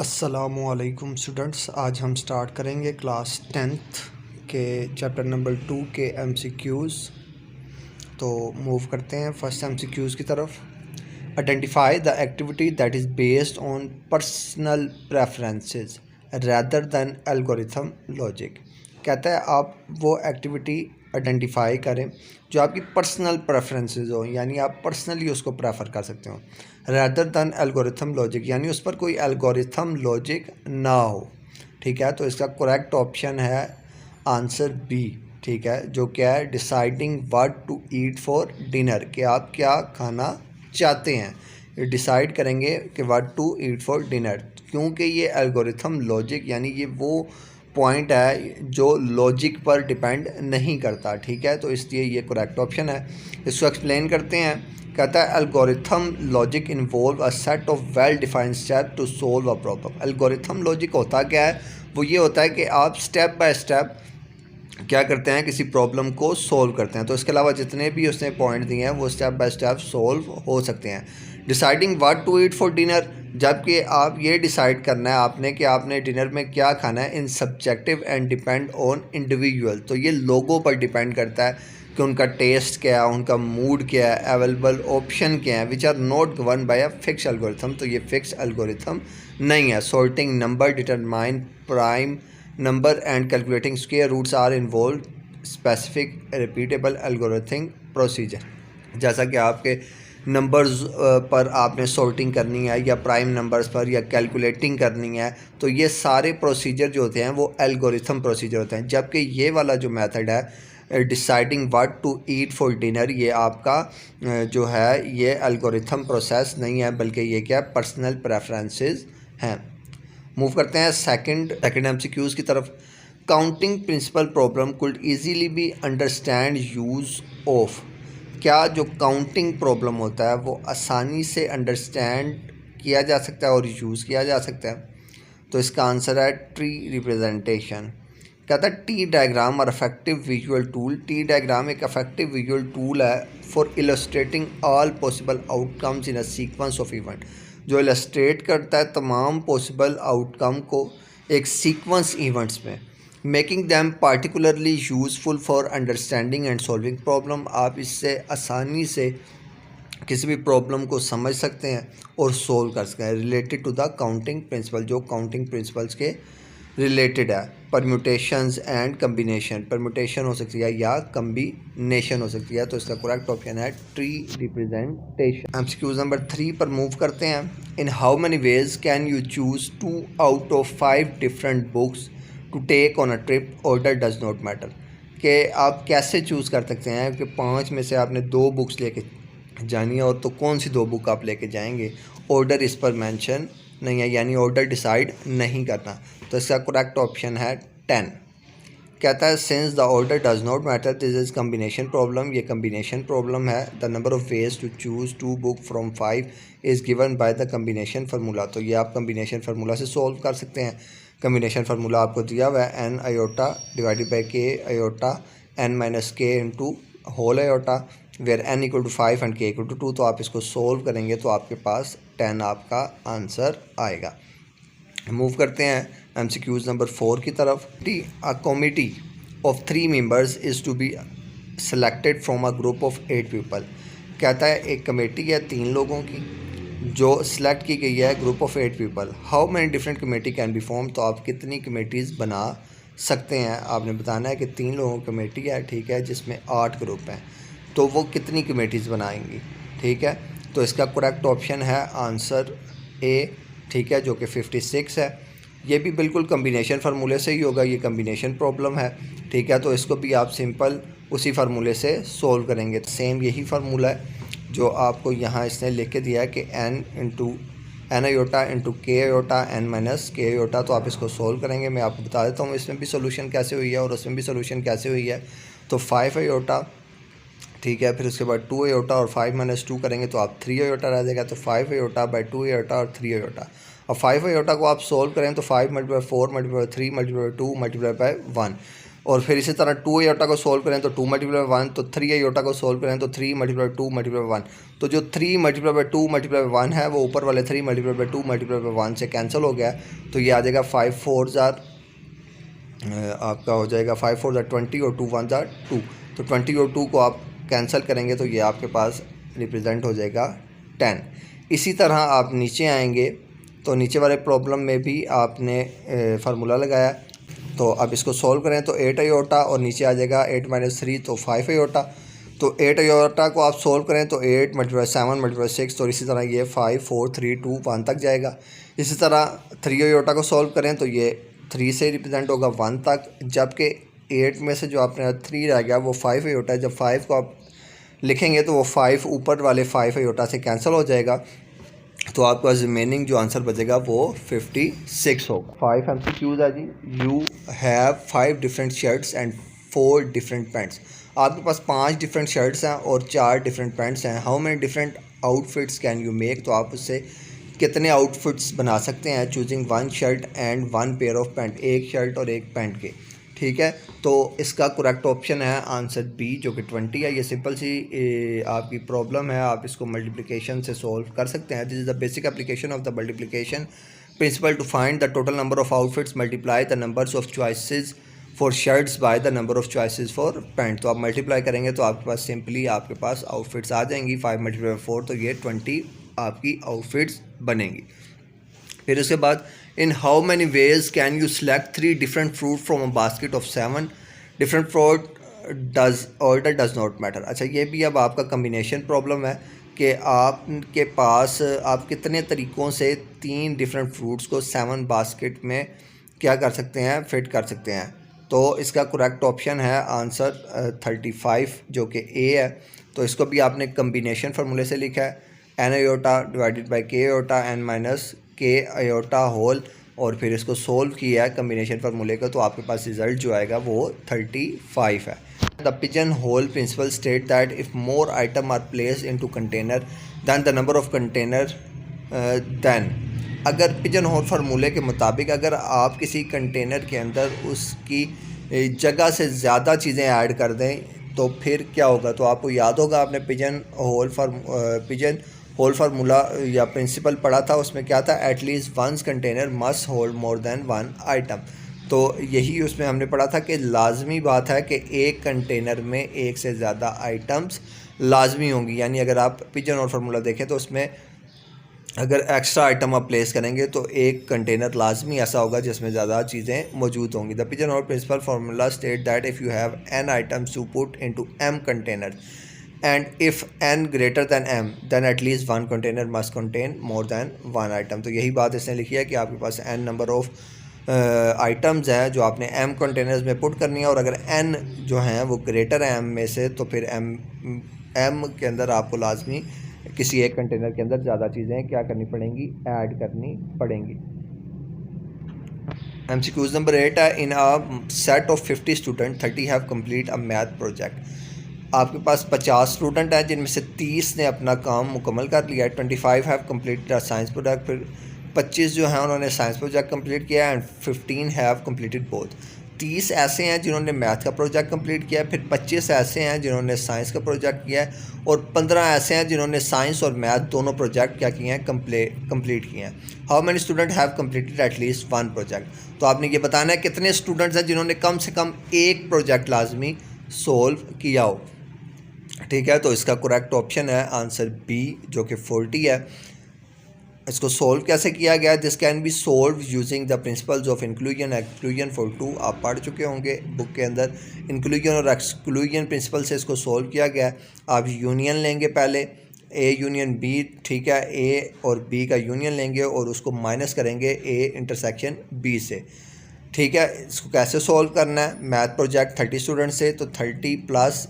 अस्सलामुअलैकुम स्टूडेंट्स, आज हम स्टार्ट करेंगे क्लास 10th के चैप्टर नंबर 2 के एमसीक्यूज़। तो मूव करते हैं फर्स्ट एमसीक्यूज़ की तरफ। Identify the activity that is based on personal preferences rather than algorithm logic. कहता है आप वो एक्टिविटी आइडेंटिफाई करें जो आपकी पर्सनल प्रेफरेंसेस हो, यानी आप पर्सनली उसको प्रेफर कर सकते हो, रैदर दैन एल्गोरिथम लॉजिक, यानी उस पर कोई एल्गोरिथम लॉजिक ना हो। ठीक है, तो इसका करेक्ट ऑप्शन है आंसर बी। ठीक है, जो क्या है, deciding what to eat for dinner, कि आप क्या खाना चाहते हैं, ये डिसाइड करेंगे कि what to eat for dinner, क्योंकि ये एल्गोरिथम लॉजिक यानी ये वो पॉइंट है जो लॉजिक पर डिपेंड नहीं करता। ठीक है, तो इसलिए ये करेक्ट ऑप्शन है। इसको एक्सप्लेन करते हैं। कहता है algorithm logic involve a set of well defined step to solve a problem. Algorithm logic होता क्या है, वो ये होता है कि आप स्टेप बाय स्टेप क्या करते हैं, किसी प्रॉब्लम को सोल्व करते हैं। तो इसके अलावा जितने भी उसने पॉइंट दिए हैं वो स्टेप बाय स्टेप सोल्व हो सकते हैं। Deciding what to eat for dinner, जबकि आप ये डिसाइड करना है आपने कि आपने डिनर में क्या खाना है, in subjective and depend on individual. तो ये लोगों पर डिपेंड करता है कि उनका टेस्ट क्या है, उनका मूड क्या है, अवेलेबल ऑप्शन क्या है, which are not govern by a fix algorithm. तो ये फिक्स एल्गोरिथम नहीं है। Sorting number, determine prime number and calculating square roots are involved specific repeatable algorithmic procedure। जैसा कि आपके नंबर्स पर आपने सॉर्टिंग करनी है या प्राइम नंबर्स पर या कैलकुलेटिंग करनी है, तो ये सारे प्रोसीजर जो होते हैं वो एल्गोरिथम प्रोसीजर होते हैं। जबकि ये वाला जो मेथड है deciding what to eat for dinner, ये आपका जो है ये एल्गोरिथम प्रोसेस नहीं है, बल्कि ये क्या पर्सनल प्रेफरेंसेस हैं। मूव करते हैं सेकंड एमसीक्यूज़ की तरफ। Counting principle problem could easily be understand use of. क्या जो काउंटिंग प्रॉब्लम होता है वो आसानी से अंडरस्टैंड किया जा सकता है और यूज़ किया जा सकता है। तो इसका आंसर है ट्री रिप्रेजेंटेशन। कहता है टी डायग्राम और affective visual tool. T diagram एक अफेक्टिव विजुअल टूल है for illustrating all possible outcomes in a sequence of event, जो इलस्ट्रेट करता है तमाम पॉसिबल आउटकम को एक सीक्वेंस इवेंट्स में, making them particularly useful for understanding and solving problem. आप इससे आसानी से किसी भी प्रॉब्लम को समझ सकते हैं और सोल्व कर सकते हैं। Related to the counting principle, जो काउंटिंग प्रिंसिपल्स के रिलेटेड है। परम्यूटेशंस एंड कम्बिनेशन, परम्यूटेशन हो सकती है या कम्बिनेशन हो सकती है। तो इसका करेक्ट ऑप्शन है ट्री रिप्रेजेंटेशन। एमसीक्यूज नंबर 3 पर मूव करते हैं। In how many ways can you choose 2 out of 5 different books to take on a trip, order does not matter. कि आप कैसे चूज़ कर सकते हैं कि 5 में से आपने 2 बुक्स लेके जानी है, और तो कौन सी 2 बुक आप लेके जाएंगे, ऑर्डर इस पर मेंशन नहीं है, यानी ऑर्डर डिसाइड नहीं करना। तो इसका करेक्ट ऑप्शन है 10। कहता है since the order does not matter this is combination problem. ये कम्बिनेशन प्रॉब्लम है। The number of ways to choose 2 book from 5 is given by the combination formula. तो ये आप कम्बिनेशन फार्मूला से सॉल्व कर सकते हैं। कम्बिनेशन फार्मूला आपको दिया हुआ है n iota divided by k iota n minus k into whole iota, where n equal to 5 and k equal to 2। तो आप इसको सोल्व करेंगे तो आपके पास 10 आपका आंसर आएगा। मूव करते हैं एमसीक्यूज नंबर 4 की तरफ। A committee of 3 members is to be selected from a group of 8 people. कहता है एक कमेटी है 3 लोगों की जो सिलेक्ट की गई है, group of 8 people. How many different committee can be form. तो आप कितनी कमेटीज़ बना सकते हैं, आपने बताना है कि 3 लोगों की कमेटी है, ठीक है, जिसमें 8 ग्रुप हैं, तो वो कितनी कमेटीज़ बनाएंगी। ठीक है, तो इसका करेक्ट ऑप्शन है आंसर ए, ठीक है, जो कि 56 है। ये भी बिल्कुल कम्बिनेशन फार्मूले से ही होगा, ये कम्बिनेशन प्रॉब्लम है। ठीक है, तो इसको भी आप सिंपल उसी फार्मूले से सोल्व करेंगे। सेम यही फार्मूला है जो आपको यहाँ इसने लिख के दिया है कि n into n iota into k iota n minus k iota. तो आप इसको सोल्व करेंगे। मैं आपको बता देता हूँ इसमें भी सोल्यूशन कैसे हुई है और उसमें भी सोल्यूशन कैसे हुई है। तो 5 आयोटा, ठीक है, फिर उसके बाद 2 आयोटा और 5 माइनस 2 करेंगे तो आप 3 आयोटा रह जाएगा। तो 5 आयोटा बाई 2 आयोटा और 3 आयोटा। और 5 आयोटा को आप सोल्व करें तो 5 multiply 4 multiply 3 multiply 2 multiply by 1। और फिर इसी तरह 2 आयोटा को सोल्व करें तो 2 मल्टीप्लाई बाई 1, तो 3 आयोटा को सोल्व करें तो 3 मल्टीप्लाई 2 मल्टीप्लाई 1, तो जो 3 मल्टीप्लाई बाई 2 मल्टीप्लाई 1 है वो ऊपर वाले 3 मल्टीप्लाई बाई 2 मल्टीप्लाई बाई 1 से कैंसिल हो गया, तो ये आ जाएगा 5 4 जार आपका हो जाएगा 5 4 जार 20 और 2 1 जार 2, तो 20 और 2 को आप कैंसिल करेंगे तो ये आपके पास रिप्रेजेंट हो जाएगा 10। इसी तरह आप नीचे आएंगे तो नीचे वाले प्रॉब्लम में भी आपने फार्मूला लगाया, तो अब इसको सॉल्व करें तो 8 आयोटा और नीचे आ जाएगा 8 - 3 तो 5 आयोटा, तो 8 आयोटा को आप सॉल्व करें तो 8 मल्टीप्लाई 7 मल्टीप्लाई 6, तो इसी तरह ये 5 4 3 2 1 तक जाएगा। इसी तरह 3 आयोटा को सॉल्व करें तो ये 3 से रिप्रेजेंट होगा 1 तक, जबकि 8 में से जो आपने 3 रह गया वो 5 आयोटा है। जब 5 को आप लिखेंगे तो वो 5 ऊपर वाले 5 आयोटा से कैंसिल हो जाएगा, तो आपके पास रिमेनिंग जो आंसर बचेगा वो 56 होगा। 5 MCQs है जी। You have 5 different shirts and 4 different pants. आपके पास 5 डिफरेंट शर्ट्स हैं और 4 डिफरेंट पैंट्स हैं। How many different outfits can you make, तो आप उससे कितने आउटफिट्स बना सकते हैं। Choosing 1 shirt and 1 pair of pant, एक शर्ट और एक पैंट के, ठीक है। तो इसका करेक्ट ऑप्शन है आंसर बी जो कि 20 है। ये सिंपल सी आपकी प्रॉब्लम है, आप इसको मल्टीप्लिकेशन से सॉल्व कर सकते हैं। This is the basic application of the multiplication principle to find the total number of outfits multiply the numbers of choices for shirts by the number of choices for pant. तो आप multiply करेंगे तो आपके पास simply आपके पास outfits आ जाएंगी। 5 multiply 4 तो ये 20 आपकी आउटफिट्स बनेंगी। फिर उसके बाद in how many ways can you select 3 different fruit from a basket of 7 different fruit, does order does not matter. अच्छा, ये भी अब आपका कम्बिनेशन प्रॉब्लम है कि आपके पास आप कितने तरीक़ों से 3 डिफरेंट फ्रूट्स को 7 बास्केट में क्या कर सकते हैं, फिट कर सकते हैं। तो इसका करेक्ट ऑप्शन है आंसर 35 जो कि ए है। तो इसको भी आपने कम्बिनेशन फार्मूले से लिखा है, n iota divided by k iota n minus k iota whole, और फिर इसको सोल्व किया है कम्बिनेशन फार्मूले का, तो आपके पास रिज़ल्ट जो आएगा वो 35 है। The pigeon hole principle state that if more item are place into container than the number of container than. अगर पिजन होल फार्मूले के मुताबिक अगर आप किसी कंटेनर के अंदर उसकी जगह से ज़्यादा चीज़ें ऐड कर दें तो फिर क्या होगा। तो आपको याद होगा आपने पिजन होल फार्मूला या प्रिंसिपल पढ़ा था, उसमें क्या था, at least once container must hold more than 1 item. तो यही उसमें हमने पढ़ा था कि लाजमी बात है कि एक कंटेनर में एक से ज़्यादा आइटम्स लाजमी होंगी। यानी अगर आप पिजन होल फार्मूला देखें तो उसमें अगर एक्स्ट्रा आइटम आप प्लेस करेंगे तो एक कंटेनर लाजमी ऐसा होगा जिसमें ज़्यादा चीज़ें मौजूद होंगी। The pigeon hole principle formula state that if you have n items to put into m container and if n greater than m then at least 1 container must contain more than 1 item। तो यही बात इसने लिखी है कि आपके पास n number of items हैं जो आपने m कंटेनर्स में पुट करनी है, और अगर n जो हैं वो ग्रेटर है m में से तो फिर m के अंदर आपको लाजमी किसी एक कंटेनर के अंदर ज़्यादा चीज़ें क्या करनी पड़ेंगी, ऐड करनी पड़ेंगी। MCQs नंबर 8 है, in a set of 50 student 30 have complete a math project. आपके पास 50 स्टूडेंट हैं जिनमें से 30 ने अपना काम मुकम्मल कर लिया है। 25 have completed a science project, फिर 25 जो हैं उन्होंने साइंस प्रोजेक्ट कंप्लीट किया है, एंड 15 हैव कंप्लीटेड बोथ। 30 ऐसे हैं जिन्होंने मैथ का प्रोजेक्ट कंप्लीट किया है, फिर 25 ऐसे हैं जिन्होंने साइंस का प्रोजेक्ट किया है, और 15 ऐसे हैं जिन्होंने साइंस और मैथ दोनों प्रोजेक्ट क्या किए हैं, कंप्लीट किए हैं। How many student have completed at least 1 project. तो आपने ये बताना है कितने स्टूडेंट्स हैं जिन्होंने कम से कम एक प्रोजेक्ट लाजमी सोल्व किया हो, ठीक है। तो इसका करेक्ट ऑप्शन है आंसर बी जो कि 40 है। इसको सोल्व कैसे किया गया, this can be solve using the principles of inclusion exclusion for 2। आप पढ़ चुके होंगे बुक के अंदर, इंक्लूजन और एक्सक्लूजन प्रिंसिपल से इसको सोल्व किया गया। आप यूनियन लेंगे पहले, ए यूनियन बी, ठीक है, ए और बी का यूनियन लेंगे और उसको माइनस करेंगे ए इंटरसेक्शन बी से, ठीक है। इसको कैसे सोल्व करना है, मैथ प्रोजेक्ट 30 स्टूडेंट से, तो 30 प्लस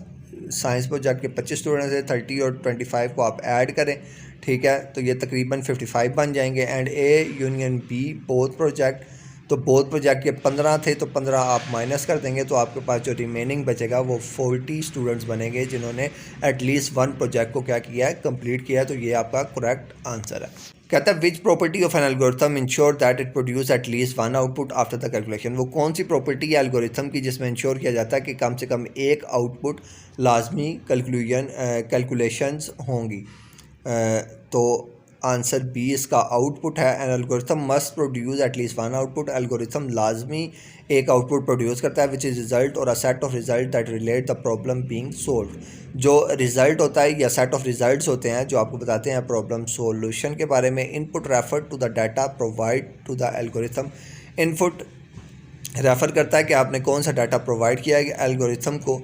साइंस प्रोजेक्ट के 25 स्टूडेंट्स हैं, 30 और 25 को आप ऐड करें, ठीक है, तो ये तकरीबन 55 बन जाएंगे। And A union B both project, तो बोथ प्रोजेक्ट के 15 थे तो 15 आप माइनस कर देंगे, तो आपके पास जो रिमेनिंग बचेगा वो 40 स्टूडेंट्स बनेंगे जिन्होंने एटलीस्ट 1 प्रोजेक्ट को क्या किया है, कंप्लीट किया है। तो ये आपका करेक्ट आंसर है। कहता है which property of an algorithm ensure that it produce at least one output after the calculation. वो कौन सी प्रॉपर्टी है एल्गोरिथम की जिसमें इंश्योर किया जाता है कि कम से कम एक आउटपुट लाजमी कैलकुलेशंस होंगी। तो आंसर बी इसका आउटपुट है। An algorithm must produce at least one output. Algorithm लाजमी एक आउटपुट प्रोड्यूस करता है विच इज़ रिजल्ट और अ set of result that relate the problem being solved. जो रिजल्ट होता है या सेट ऑफ रिजल्ट्स होते हैं जो आपको बताते हैं प्रॉब्लम सोल्यूशन के बारे में। Input refer to the data provide to the algorithm. Input refer करता है कि आपने कौन सा डाटा प्रोवाइड किया है एल्गोरिथम को।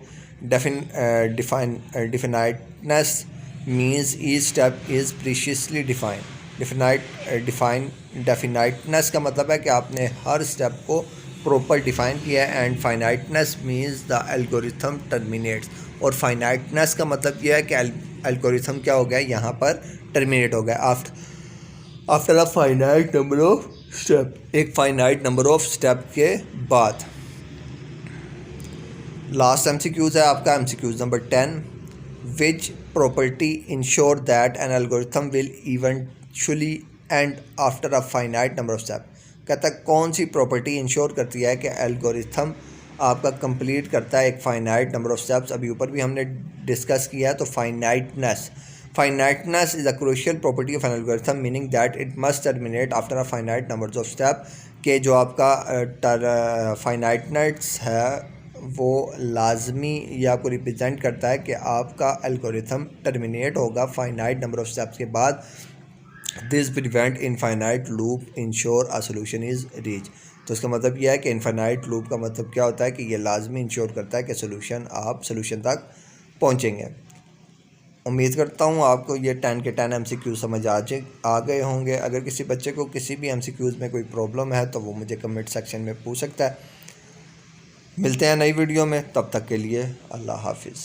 डिफिनाइटनेस means each step is preciously defined। डेफिनाइटनेस का मतलब है कि आपने हर स्टेप को प्रॉपर डिफाइन किया है। And finiteness means the algorithm terminates. और फाइनाइटनेस का मतलब यह है कि एल्गोरिथम क्या हो गया यहाँ पर टर्मिनेट हो गया after a finite number of step, एक फाइनाइट नंबर ऑफ स्टेप के बाद। लास्ट MCQs है आपका MCQs number 10। Which property ensure that an algorithm will eventually end after a finite number of steps। कहता है कौन सी प्रॉपर्टी इंश्योर करती है कि एल्गोरिथम आपका कंप्लीट करता है एक फाइनाइट नंबर ऑफ स्टेप्स। अभी ऊपर भी हमने डिस्कस किया है। तो finiteness is a crucial property of an algorithm meaning that it must terminate after a finite number of step. के जो आपका फाइनाइटनेस है वो लाजमी या आपको रिप्रेजेंट करता है कि आपका एल्गोरिथम टर्मिनेट होगा फाइनाइट नंबर ऑफ स्टेप्स के बाद। This prevent infinite loop ensure a solution is reach. तो इसका मतलब यह है कि इनफाइनाइट लूप का मतलब क्या होता है कि ये लाजमी इंश्योर करता है कि आप सोल्यूशन तक पहुँचेंगे। उम्मीद करता हूँ आपको ये 10 के 10 MCQ समझ आ गए होंगे। अगर किसी बच्चे को किसी भी MCQs में कोई प्रॉब्लम है तो वो मुझे कमेंट सेक्शन में पूछ सकता है। मिलते हैं नई वीडियो में, तब तक के लिए अल्लाह हाफिज़।